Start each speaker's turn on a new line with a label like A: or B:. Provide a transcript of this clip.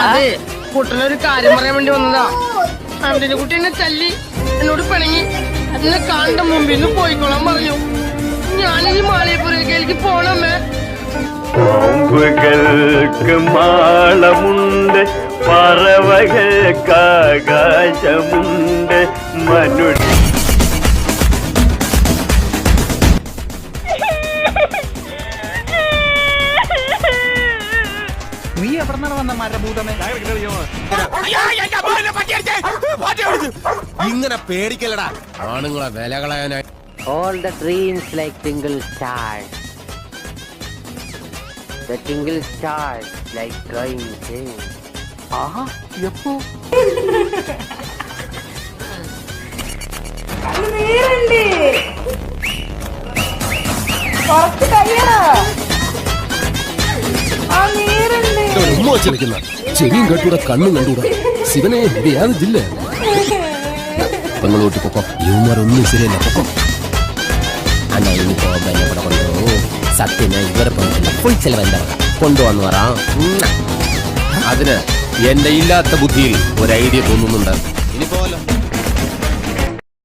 A: അതെ കുട്ടനൊരു കാര്യം പറയാൻ വേണ്ടി വന്നതാ. ആന്റണി കുട്ടി എന്നെ തല്ലി എന്നോട് പിണങ്ങി എന്നെ കാണണ്ട മുമ്പിൽ നിന്ന് പോയിക്കോളാൻ പറഞ്ഞു. ഞാനിനി മാളികപ്പുരയിലേക്ക് പോണമ്മേ.
B: പാമ്പുകൾക്ക് മാളമുണ്ട്, പറവകൾക്ക് ആകാശമുണ്ട്, മനുഷ്യ
C: നീ എവിടെ വന്ന മരഭൂതമേ?
D: ഇങ്ങനെ പേടിക്കലടാ ആണുങ്ങളെ വില കളയാനായി.
E: All the dreams like single stars. The single stars like drawing things.
C: ആഹാ എപ്പോ
D: ഉമ്മ വെച്ചെടുക്കുന്ന ചെവിയും കെട്ടൂടെ കണ്ണും കണ്ടൂടാ. ശിവനെ ഇത് യാതൊരു ജില്ല പെങ്ങളോട്ട് പൊക്കം. ഇവന്മാരൊന്നും ശരിയല്ല പൊക്കം. അല്ല ഇനിയിപ്പോ ഇവിടെ കൊണ്ടുപോകും. സത്യന് ഇവരെ പോയിട്ടില്ല, ഫുൾ ചെലവ് എന്താ കൊണ്ടുവന്ന് പറ. അതിന് എന്റെ ഇല്ലാത്ത ബുദ്ധിയിൽ ഒരു ഐഡിയ തോന്നുന്നുണ്ട്. ഇനി പോവല്ലോ.